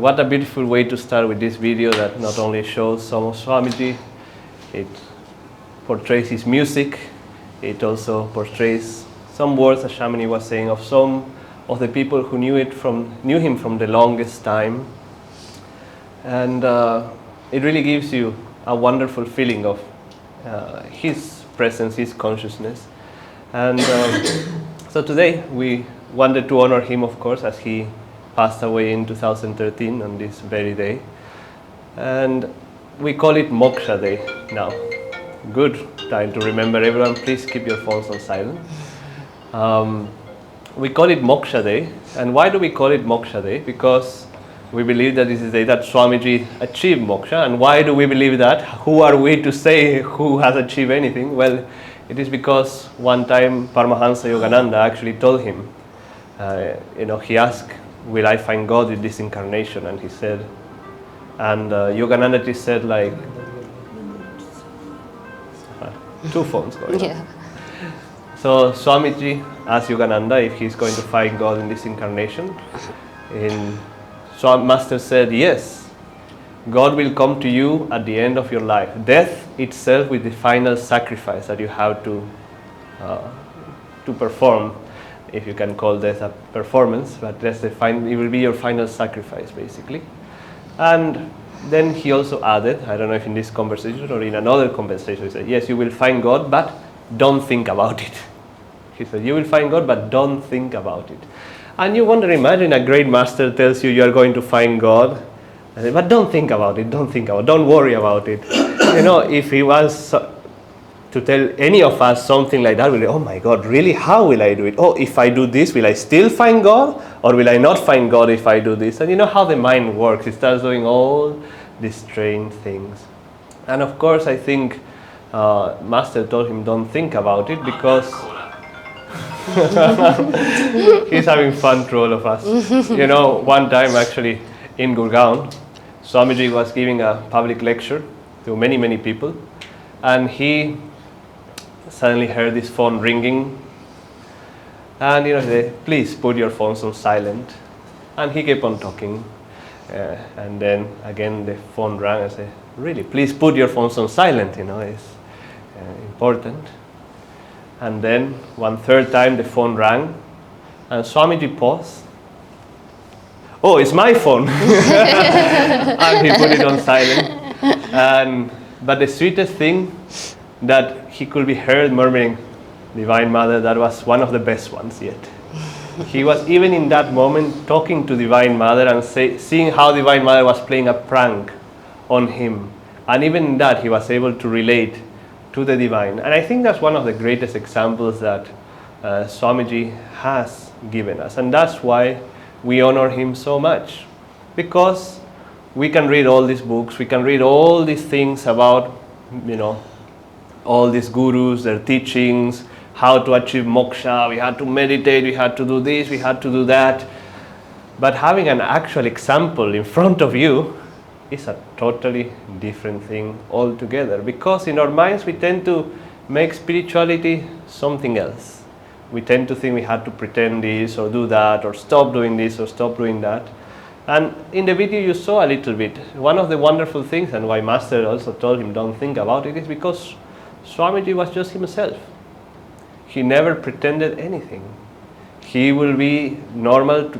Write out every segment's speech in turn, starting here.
what a beautiful way to start with this video that not only shows some of Swamiji, it portrays his music, it also portrays some words, as Shamini was saying, of some of the people who knew him from the longest time. And it really gives you a wonderful feeling of his presence, his consciousness. And so today we wanted to honor him, of course, as he passed away in 2013 on this very day. And we call it Moksha Day now. Good time to remember, everyone, please keep your phones on silent. We call it Moksha Day. And why do we call it Moksha Day? Because we believe that this is the day that Swamiji achieved moksha. And why do we believe that? Who are we to say who has achieved anything? Well, it is because one time Paramahansa Yogananda actually told him, he asked, will I find God in this incarnation? And he said, and Yogananda just said like, two phones going on. So Swamiji asked Yogananda if he's going to find God in this incarnation. Master said, yes, God will come to you at the end of your life. Death itself is the final sacrifice that you have to perform, if you can call death a performance, but it will be your final sacrifice, basically. And then he also added, I don't know if in this conversation or in another conversation, he said, yes, you will find God, but don't think about it. He said, you will find God, but don't think about it. And you wonder, imagine a great master tells you you are going to find God, but don't think about it, don't worry about it. If he was to tell any of us something like that, we'll say, oh my God, really, how will I do it? Oh, if I do this, will I still find God? Or will I not find God if I do this? And you know how the mind works, it starts doing all these strange things. And of course, I think Master told him, don't think about it, because he's having fun through all of us. One time actually in Gurgaon, Swamiji was giving a public lecture to many, many people, and he suddenly heard his phone ringing, and he said, please put your phones on silent. And he kept on talking, and then again the phone rang. I said, really, please put your phones on silent, it's important. And then one third time the phone rang, and Swamiji paused. Oh, it's my phone. And he put it on silent. But the sweetest thing, that he could be heard murmuring, Divine Mother, that was one of the best ones yet. He was even in that moment talking to Divine Mother and seeing how Divine Mother was playing a prank on him. And even in that he was able to relate to the divine. And I think that's one of the greatest examples that Swamiji has given us. And that's why we honor him so much. Because we can read all these books, we can read all these things about, all these gurus, their teachings, how to achieve moksha, we had to meditate, we had to do this, we had to do that. But having an actual example in front of you is a totally different thing altogether, because in our minds we tend to make spirituality something else. We tend to think we had to pretend this or do that, or stop doing this or stop doing that. And in the video you saw a little bit, one of the wonderful things, and why Master also told him don't think about it, is because Swamiji was just himself. He never pretended anything. He will be normal.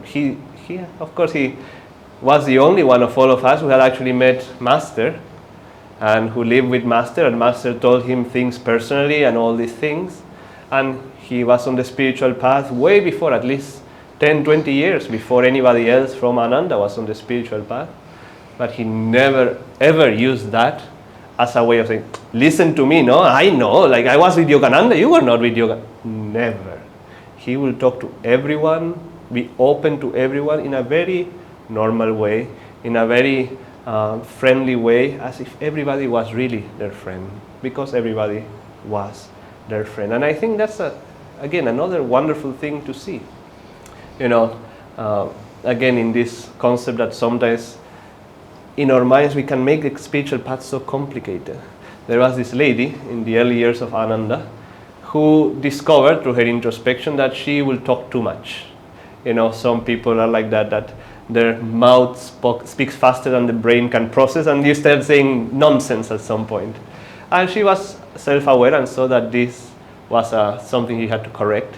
Of course, he was the only one of all of us who had actually met Master and who lived with Master, and Master told him things personally and all these things. And he was on the spiritual path way before, at least 10, 20 years before anybody else from Ananda was on the spiritual path. But he never ever used that as a way of saying, listen to me, no, I know, like I was with Yogananda, you were not with Yogananda. Never. He will talk to everyone, be open to everyone in a very normal way, in a very friendly way, as if everybody was really their friend, because everybody was their friend. And I think that's, again, another wonderful thing to see. Again, in this concept that sometimes in our minds we can make the spiritual path so complicated. There was this lady in the early years of Ananda who discovered through her introspection that she will talk too much. Some people are like that their mouth speaks faster than the brain can process, and you start saying nonsense at some point. And she was self-aware and saw that this was something he had to correct.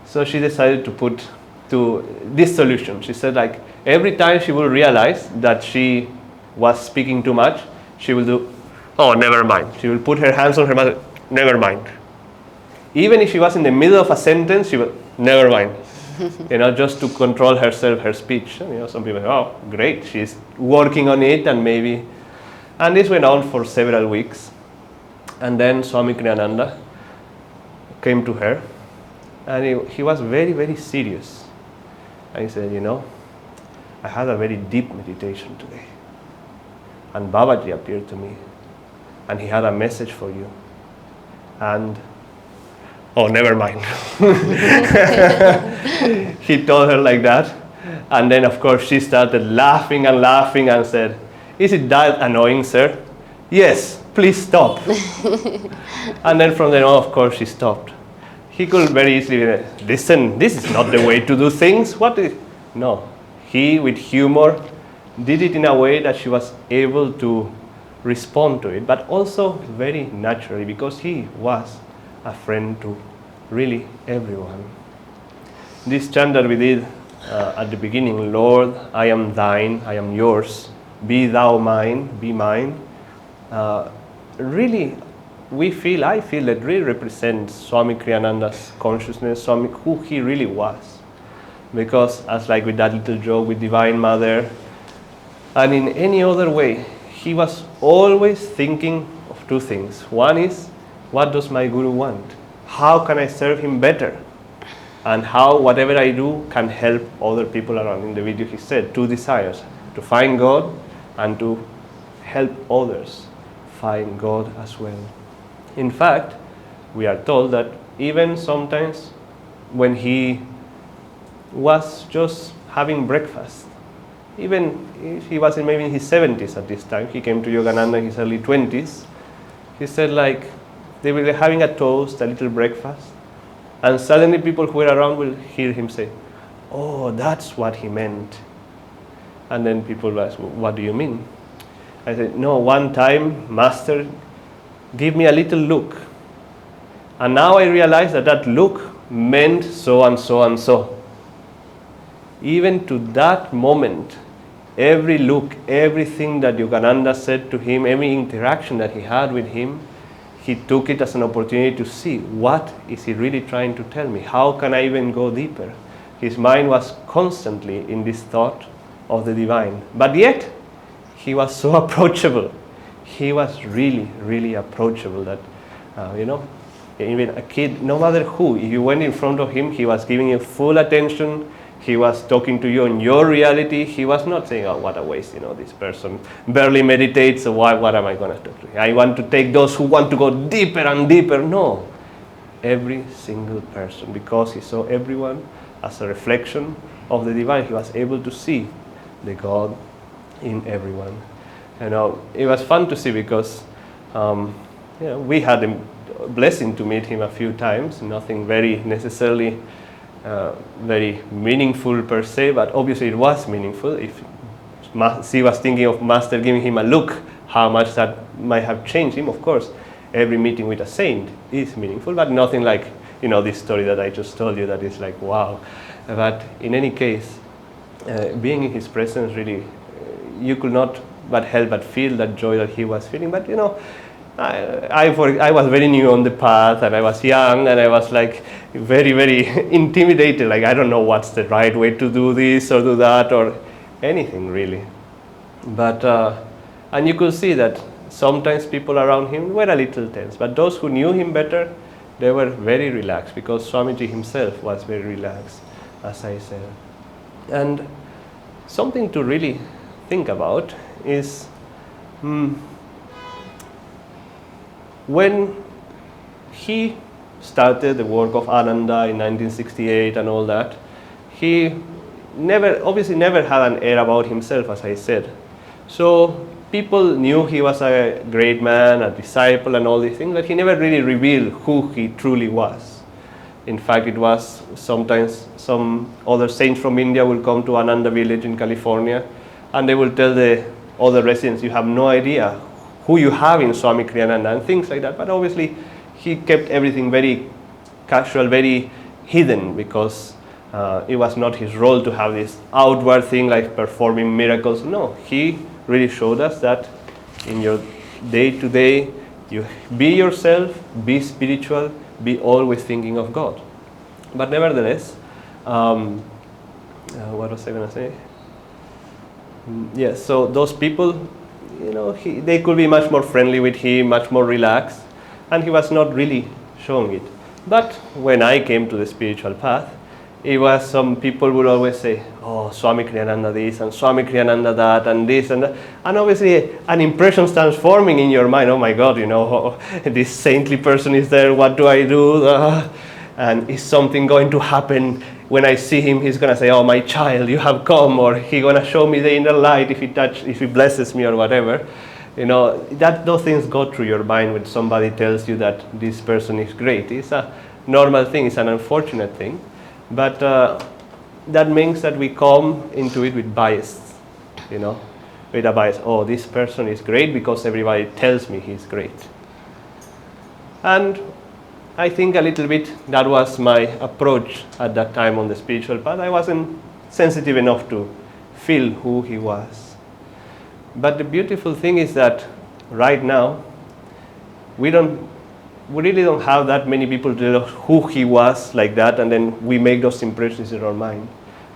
So she decided to put to this solution. She said, like, every time she will realize that she was speaking too much, she will do, oh, never mind. She will put her hands on her mouth, never mind. Even if she was in the middle of a sentence, she would, never mind. Just to control herself, her speech. Some people say, oh, great, she's working on it, and maybe. And this went on for several weeks. And then Swami Kriyananda came to her, and he was very, very serious. And he said, I had a very deep meditation today. And Babaji appeared to me, and he had a message for you. And oh, never mind. He told her like that. And then, of course, she started laughing and said, is it that annoying, sir? Yes, please stop. And then from then on, of course, she stopped. He could very easily, listen, this is not the way to do things. No. He, with humor, did it in a way that she was able to respond to it, but also very naturally, because he was a friend to really everyone. This chant that we did at the beginning, Lord, I am thine, I am yours, be thou mine, be mine, really, I feel that really represents Swami Kriyananda's consciousness, who he really was. Because as like with that little joke with Divine Mother, and in any other way, he was always thinking of two things. One is, what does my Guru want? How can I serve him better? And how whatever I do can help other people around. In the video he said, two desires, to find God and to help others find God as well. In fact, we are told that even sometimes when he was just having breakfast, even if he was maybe in his 70s at this time, he came to Yogananda in his early 20s, he said like, they were having a toast, a little breakfast, and suddenly people who were around will hear him say, oh, that's what he meant. And then people will ask, what do you mean? I said, no, one time, Master, give me a little look. And now I realize that that look meant so and so and so. Even to that moment, every look, everything that Yogananda said to him, every interaction that he had with him, he took it as an opportunity to see, what is he really trying to tell me? How can I even go deeper? His mind was constantly in this thought of the divine. But yet, he was so approachable. He was really, really approachable that, even a kid, no matter who, if you went in front of him, he was giving you full attention. He was talking to you on your reality. He was not saying, oh, what a waste, this person barely meditates, so what am I going to talk to him? I want to take those who want to go deeper and deeper. No. Every single person, because he saw everyone as a reflection of the divine, he was able to see the God in everyone. It was fun to see because we had the blessing to meet him a few times, nothing very necessarily very meaningful per se, but obviously it was meaningful. If he was thinking of Master giving him a look, how much that might have changed him. Of course, every meeting with a saint is meaningful, but nothing like, this story that I just told you that is like, wow. But in any case, being in his presence, really, you could not but help but feel that joy that he was feeling. But I was very new on the path, and I was young, and I was like very, very intimidated. Like, I don't know what's the right way to do this or do that or anything really. But and you could see that sometimes people around him were a little tense, but those who knew him better, they were very relaxed, because Swamiji himself was very relaxed, as I said. And something to really think about is when he started the work of Ananda in 1968 and all that, he obviously never had an air about himself, as I said. So people knew he was a great man, a disciple and all these things, but he never really revealed who he truly was. In fact, it was sometimes some other saints from India will come to Ananda village in California, and they will tell the other residents, you have no idea who you have in Swami Kriyananda, and things like that. But obviously, he kept everything very casual, very hidden, because it was not his role to have this outward thing like performing miracles. No, he really showed us that in your day-to-day, you be yourself, be spiritual, be always thinking of God. But nevertheless, what was I going to say? Yes, so those people, they could be much more friendly with him, much more relaxed, and he was not really showing it. But when I came to the spiritual path, it was some people would always say, oh, Swami Kriyananda this, and Swami Kriyananda that, and this and that. And obviously an impression starts forming in your mind, oh my God, this saintly person is there, what do I do? And is something going to happen? When I see him, he's going to say, oh, my child, you have come, or he's going to show me the inner light if he blesses me or whatever. Those things go through your mind when somebody tells you that this person is great. It's a normal thing, it's an unfortunate thing. But that means that we come into it with bias, with a bias. Oh, this person is great because everybody tells me he's great. And I think a little bit that was my approach at that time on the spiritual path. I wasn't sensitive enough to feel who he was. But the beautiful thing is that right now, we really don't have that many people to know who he was like that, and then we make those impressions in our mind.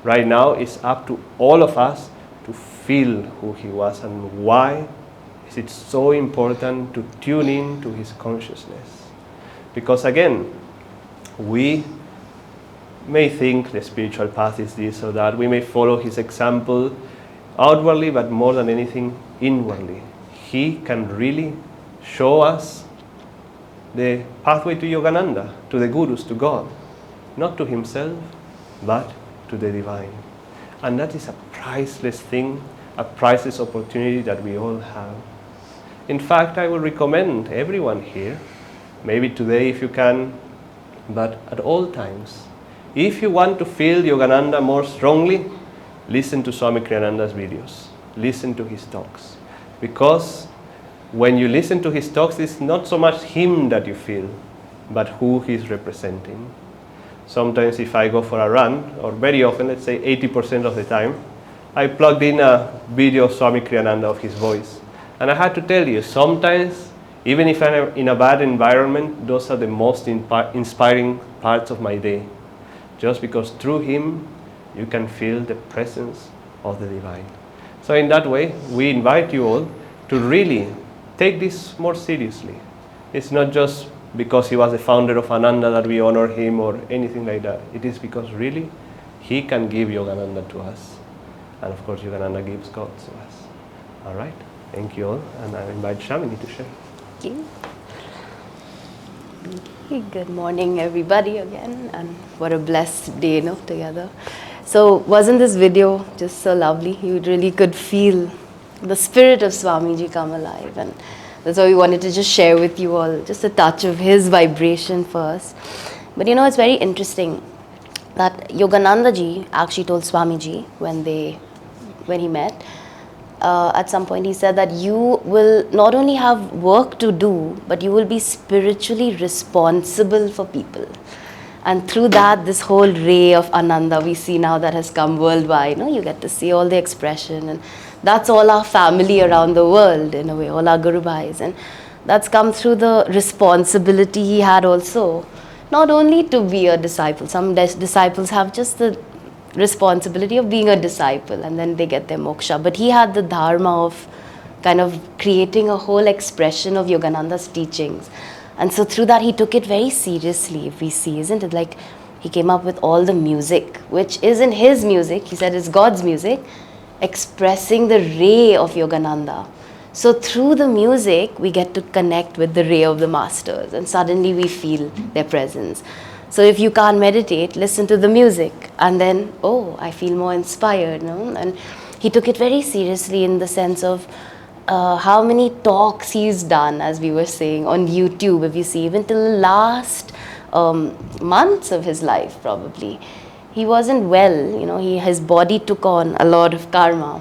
Right now, it's up to all of us to feel who he was, and why is it so important to tune in to his consciousness. Because again, we may think the spiritual path is this or that. We may follow his example outwardly, but more than anything, inwardly. He can really show us the pathway to Yogananda, to the gurus, to God. Not to himself, but to the divine. And that is a priceless thing, a priceless opportunity that we all have. In fact, I would recommend everyone here, maybe today if you can, but at all times, if you want to feel Yogananda more strongly, listen to Swami Kriyananda's videos. Listen to his talks. Because when you listen to his talks, it's not so much him that you feel, but who he's representing. Sometimes if I go for a run, or very often, let's say 80% of the time, I plugged in a video of Swami Kriyananda of his voice. And I had to tell you, sometimes, even if I'm in a bad environment, those are the most inspiring parts of my day. Just because through him, you can feel the presence of the divine. So in that way, we invite you all to really take this more seriously. It's not just because he was the founder of Ananda that we honor him or anything like that. It is because really, he can give Yogananda to us. And of course, Yogananda gives God to us. All right? Thank you all. And I invite Shamini to share. Thank you. Good morning, everybody, again, and what a blessed day, together. So, wasn't this video just so lovely? You really could feel the spirit of Swamiji come alive, and that's why we wanted to just share with you all just a touch of his vibration first. But it's very interesting that Yogananda ji actually told Swamiji when he met. At some point he said that you will not only have work to do, but you will be spiritually responsible for people. And through that, this whole ray of Ananda we see now that has come worldwide, you get to see all the expression, and that's all our family around the world, in a way, all our Guru Bhais. And that's come through the responsibility he had also, not only to be a disciple. Some disciples have just the responsibility of being a disciple and then they get their moksha. But he had the dharma of kind of creating a whole expression of Yogananda's teachings. And so through that he took it very seriously, if we see, isn't it? Like he came up with all the music, which isn't his music, he said it's God's music, expressing the ray of Yogananda. So through the music, we get to connect with the ray of the masters, and suddenly we feel their presence. So if you can't meditate, listen to the music, and then, oh, I feel more inspired, And he took it very seriously in the sense of how many talks he's done, as we were saying, on YouTube. If you see, even till the last months of his life probably. He wasn't well, his body took on a lot of karma.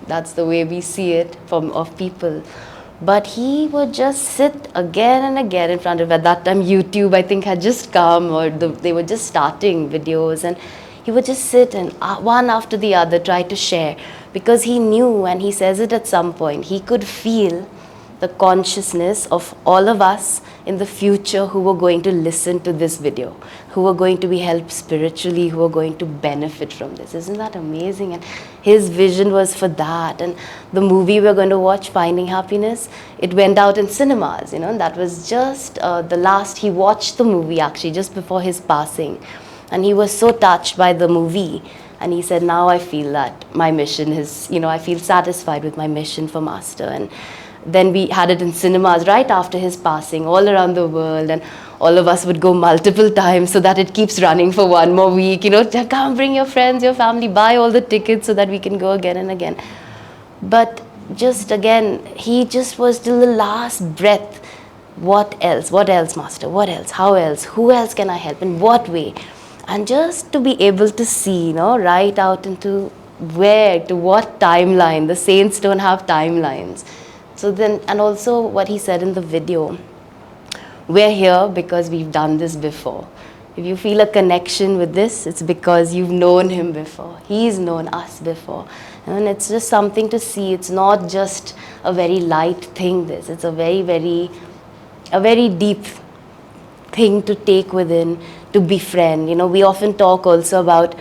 That's the way we see it of people. But he would just sit again and again in front of, at that time YouTube I think had just come, or they were just starting videos, and he would just sit and one after the other try to share, because he knew, and he says it at some point, he could feel the consciousness of all of us in the future who were going to listen to this video, who were going to be helped spiritually, who were going to benefit from this. Isn't that amazing? And his vision was for that. And the movie we're going to watch, Finding Happiness, it went out in cinemas, and that was just the last, he watched the movie actually just before his passing. And he was so touched by the movie. And he said, now I feel that my mission is, I feel satisfied with my mission for Master. And then we had it in cinemas right after his passing all around the world, and all of us would go multiple times so that it keeps running for one more week. Come, bring your friends, your family, buy all the tickets so that we can go again and again. But just again, he just was till the last breath. What else? What else, Master? What else? How else? Who else can I help? In what way? And just to be able to see, right out into where, to what timeline. The saints don't have timelines. So then, and also what he said in the video, we're here because we've done this before. If you feel a connection with this, it's because you've known him before. He's known us before. And it's just something to see. It's not just a very light thing, this. It's a very deep thing to take within, to befriend. We often talk also about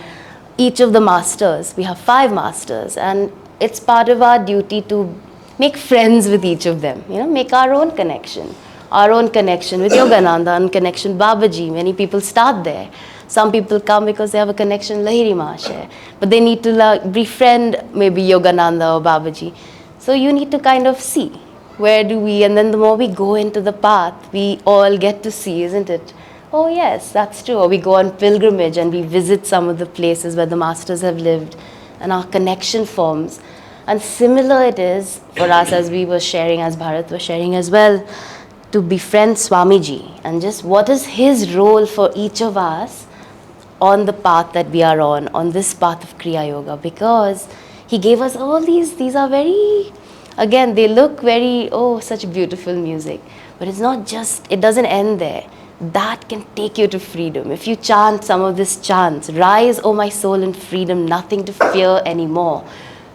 each of the masters. We have 5 masters, and it's part of our duty to make friends with each of them, make our own connection with Yogananda, and connection Babaji. Many people start there. Some people come because they have a connection Lahiri Mahasaya, but they need to befriend maybe Yogananda or Babaji. So you need to kind of see, where do we, and then the more we go into the path, we all get to see, isn't it? Oh yes, that's true. Or we go on pilgrimage and we visit some of the places where the masters have lived, and our connection forms. And similar it is for us, as we were sharing, as Bharat was sharing as well, to befriend Swamiji, and just what is his role for each of us on the path that we are on this path of Kriya Yoga, because he gave us all these are very, again, they look very, such beautiful music, but it's not just, it doesn't end there. That can take you to freedom. If you chant some of these chants, rise, O my soul, in freedom, nothing to fear anymore.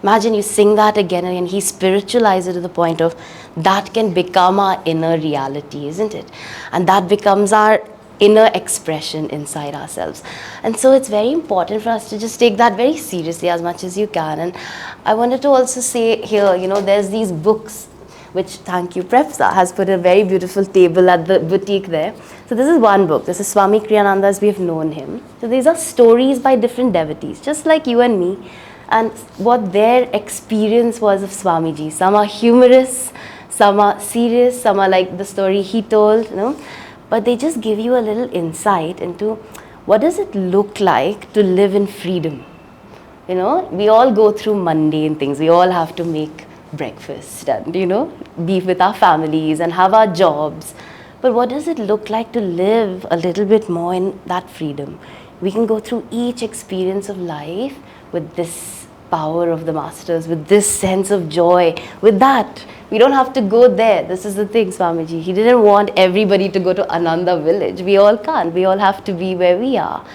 Imagine you sing that again and again. He spiritualized it to the point of that can become our inner reality, isn't it? And that becomes our inner expression inside ourselves. And so it's very important for us to just take that very seriously as much as you can. And I wanted to also say here, there's these books, which, thank you, Prefsa has put a very beautiful table at the boutique there. So this is one book. This is Swami Kriyananda as we have known him. So these are stories by different devotees, just like you and me, and what their experience was of Swamiji. Some are humorous, some are serious, some are like the story he told, but they just give you a little insight into what does it look like to live in freedom. We all go through mundane things. We all have to make breakfast and, be with our families and have our jobs. But what does it look like to live a little bit more in that freedom? We can go through each experience of life with this power of the masters, with this sense of joy, with that. We don't have to go there. This is the thing, Swamiji. He didn't want everybody to go to Ananda village. We all can't. We all have to be where we are.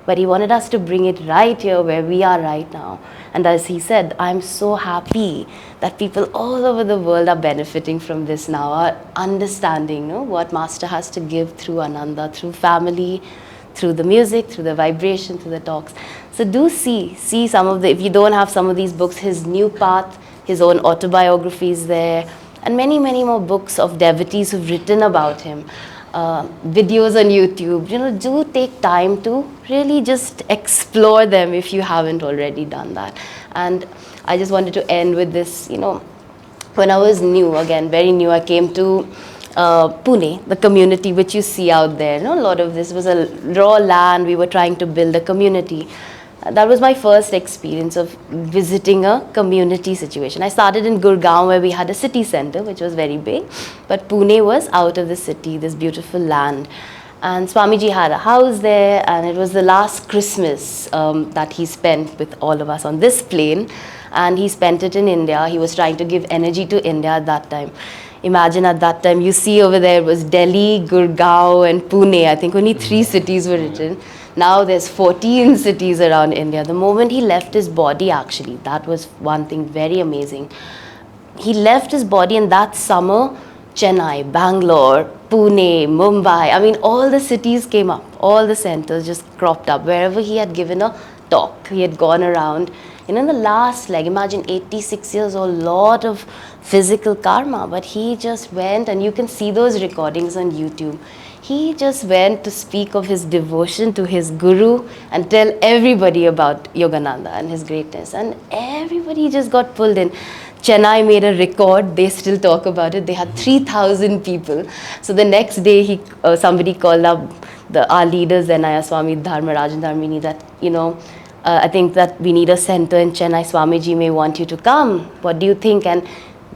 But he wanted us to bring it right here where we are right now. And as he said, I'm so happy that people all over the world are benefiting from this now, are understanding what Master has to give through Ananda, through family, through the music, through the vibration, through the talks. So do see some of the, if you don't have some of these books, his new path, his own autobiography is there, and many more books of devotees who've written about him. Videos on YouTube, do take time to really just explore them if you haven't already done that. And I just wanted to end with this, when I was new, again, very new, I came to Pune, the community which you see out there. A lot of this was a raw land. We were trying to build a community. That was my first experience of visiting a community situation. I started in Gurgaon, where we had a city center, which was very big, but Pune was out of the city, this beautiful land. And Swamiji had a house there, and it was the last Christmas that he spent with all of us on this plane. And he spent it in India. He was trying to give energy to India at that time. Imagine at that time, you see over there was Delhi, Gurgaon, and Pune. I think only 3 cities were written. Now there's 14 cities around India. The moment he left his body, actually, that was one thing very amazing. He left his body, and that summer, Chennai, Bangalore, Pune, Mumbai, I mean, all the cities came up, all the centers just cropped up. Wherever he had given a talk, he had gone around. You know, in the last leg, imagine 86 years old, lot of physical karma, but he just went, and you can see those recordings on YouTube. He just went to speak of his devotion to his guru and tell everybody about Yogananda and his greatness. And everybody just got pulled in. Chennai made a record. They still talk about it. They had 3,000 people. So the next day, somebody called up our leaders, Then Swami Dharmaraj and Dharmini, that, you know, I think that we need a center in Chennai. Swamiji may want you to come. What do you think? And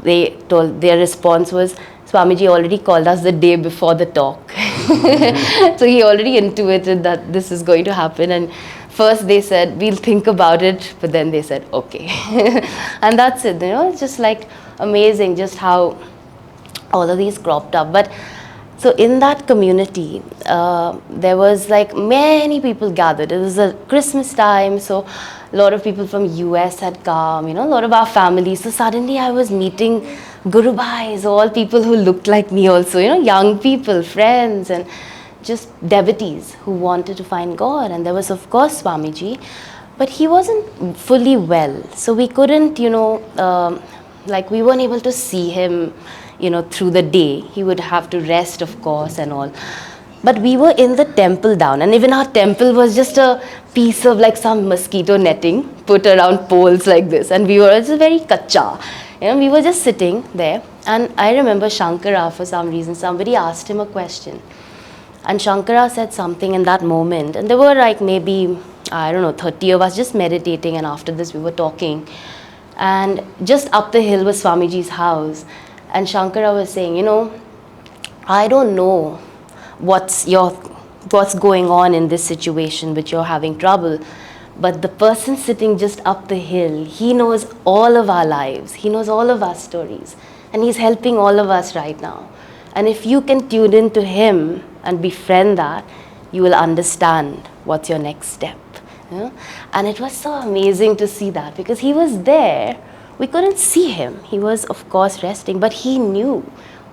their response was, Swamiji already called us the day before the talk. So he already intuited that this is going to happen. And first they said, we'll think about it. But then they said, okay. And that's it. You know, it's just like amazing just how all of these cropped up. But so in that community, there was like many people gathered. It was a Christmas time, so a lot of people from US had come, you know, a lot of our families. So suddenly I was meeting Guru Bhais, all people who looked like me also, you know, young people, friends, and just devotees who wanted to find God. And there was, of course, Swamiji, but he wasn't fully well. So we couldn't, you know, like we weren't able to see him, you know, through the day. He would have to rest, of course, and all. But we were in the temple down, and even our temple was just a piece of like some mosquito netting put around poles like this. And we were just very kacha. You know, we were just sitting there. And I remember Shankara, for some reason, somebody asked him a question. And Shankara said something in that moment. And there were like maybe, I don't know, 30 of us just meditating. And after this, we were talking. And just up the hill was Swamiji's house. And Shankara was saying, you know, I don't know what's going on in this situation which you're having trouble, but the person sitting just up the hill, he knows all of our lives, he knows all of our stories, and he's helping all of us right now. And if you can tune in to him and befriend that, you will understand what's your next step. You know? And it was so amazing to see that, because he was there. We couldn't see him. He was, of course, resting, but he knew.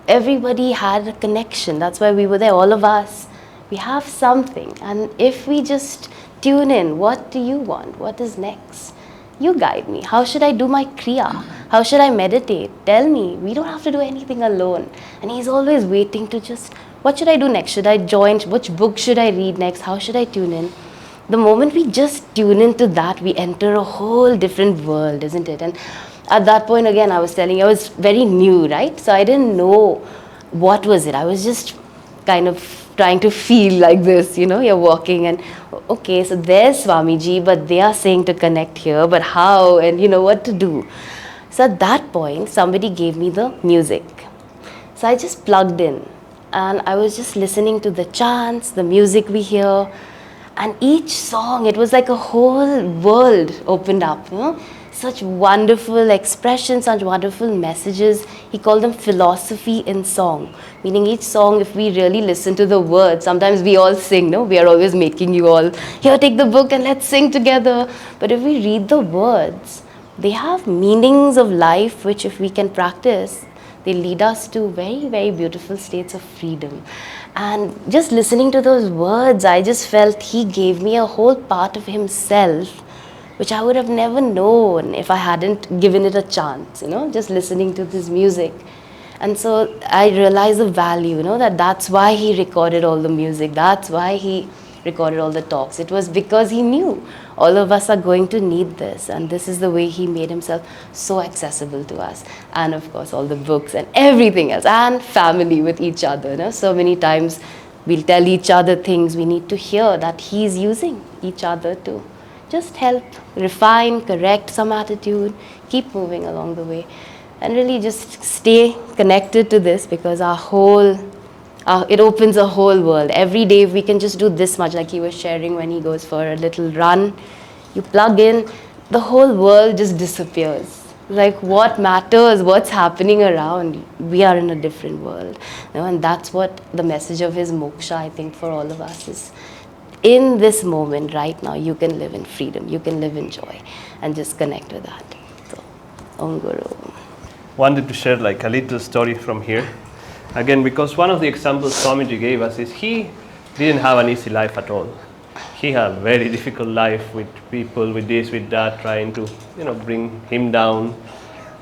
Everybody had a connection. That's why we were there, all of us. We have something. And if we just tune in, what do you want? What is next? You guide me. How should I do my kriya? How should I meditate? Tell me. We don't have to do anything alone. And he's always waiting to just, what should I do next? Should I join? Which book should I read next? How should I tune in? The moment we just tune into that, we enter a whole different world, isn't it? And at that point, again, I was telling you, I was very new, right? So I didn't know what was it. I was just kind of trying to feel like this, you know, you're walking and, okay, so there's Swamiji, but they are saying to connect here, but how, and you know, what to do. So at that point, somebody gave me the music. So I just plugged in and I was just listening to the chants, the music we hear, and each song, it was like a whole world opened up, you know. Such wonderful expressions, such wonderful messages. He called them philosophy in song. Meaning each song, if we really listen to the words, sometimes we all sing, no? We are always making you all, here, take the book and let's sing together. But if we read the words, they have meanings of life which if we can practice, they lead us to very, very beautiful states of freedom. And just listening to those words, I just felt he gave me a whole part of himself which I would have never known if I hadn't given it a chance, you know, just listening to this music. And so I realized the value, you know, that's why he recorded all the music, that's why he recorded all the talks. It was because he knew all of us are going to need this, and this is the way he made himself so accessible to us. And of course, all the books and everything else, and family with each other, you know. So many times we'll tell each other things we need to hear that he's using each other to just help refine, correct some attitude, keep moving along the way, and really just stay connected to this, because our it opens a whole world. Every day if we can just do this much, like he was sharing when he goes for a little run, you plug in, the whole world just disappears. Like what matters, what's happening around, we are in a different world. And that's what the message of his moksha, I think, for all of us is. In this moment right now, you can live in freedom, you can live in joy, and just connect with that. So, Om Guru. Wanted to share like a little story from here. Again, because one of the examples Swamiji gave us is he didn't have an easy life at all. He had a very difficult life with people, with this, with that, trying to, bring him down.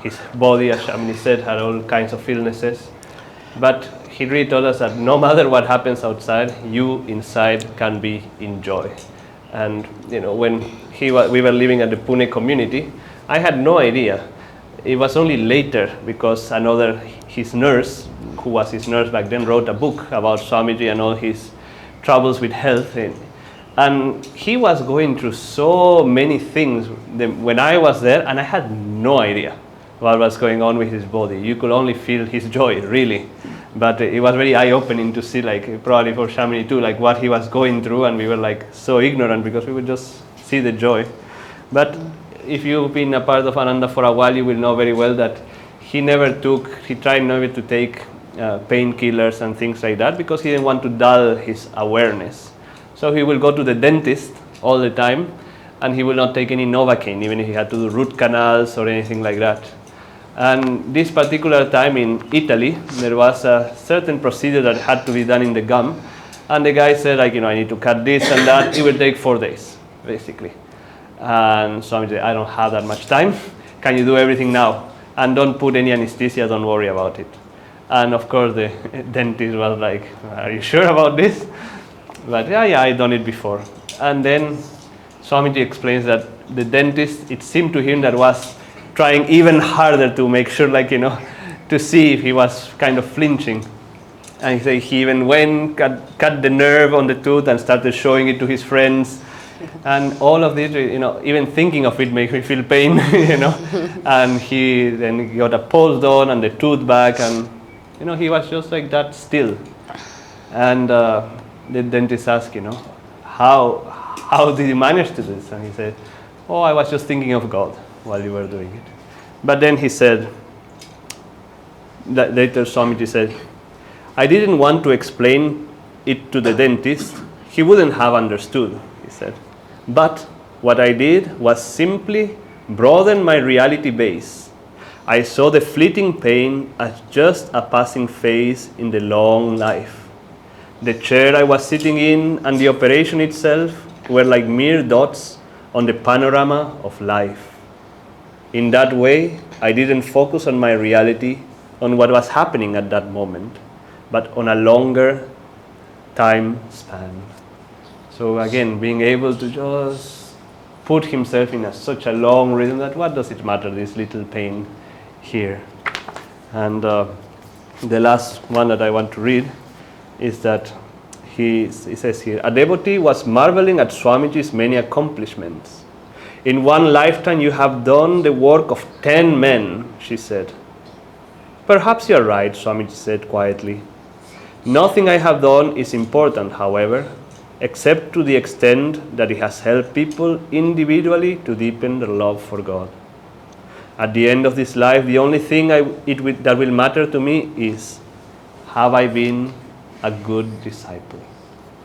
His body, as Shamini said, had all kinds of illnesses. But he really told us that no matter what happens outside, you inside can be in joy. And when we were living at the Pune community, I had no idea. It was only later because his nurse, who was his nurse back then, wrote a book about Swamiji and all his troubles with health. And he was going through so many things when I was there, and I had no idea what was going on with his body. You could only feel his joy, really. But it was very eye-opening to see, like, probably for Shamini too, like what he was going through, and we were like so ignorant because we would just see the joy. But if you've been a part of Ananda for a while, you will know very well that he tried never to take painkillers and things like that because he didn't want to dull his awareness. So he will go to the dentist all the time, and he will not take any Novocaine, even if he had to do root canals or anything like that. And this particular time in Italy, there was a certain procedure that had to be done in the gum, and the guy said, like, I need to cut this and that. It will take 4 days, basically. And so I said, I don't have that much time. Can you do everything now? And don't put any anesthesia, don't worry about it. And of course the dentist was like, are you sure about this? But yeah, I've done it before. And then Swamiji explains that the dentist, it seemed to him that was trying even harder to make sure, like, to see if he was kind of flinching. And he said he even went, cut the nerve on the tooth and started showing it to his friends. And all of this, even thinking of it makes me feel pain, And he then got a pulse done and the tooth back, and, he was just like that still. And the dentist asked, how did you manage to do this? And he said, I was just thinking of God while you were doing it. But then he said, that later Swamiji said, I didn't want to explain it to the dentist. He wouldn't have understood, he said. But what I did was simply broaden my reality base. I saw the fleeting pain as just a passing phase in the long life. The chair I was sitting in and the operation itself were like mere dots on the panorama of life. In that way, I didn't focus on my reality, on what was happening at that moment, but on a longer time span. So again, being able to just put himself in such a long rhythm that what does it matter, this little pain here. And the last one that I want to read is that he says here, a devotee was marveling at Swamiji's many accomplishments. In one lifetime you have done the work of 10 men, she said. Perhaps you are right, Swamiji said quietly. Nothing I have done is important, however, except to the extent that it has helped people individually to deepen their love for God. At the end of this life, the only thing that will matter to me is, have I been a good disciple?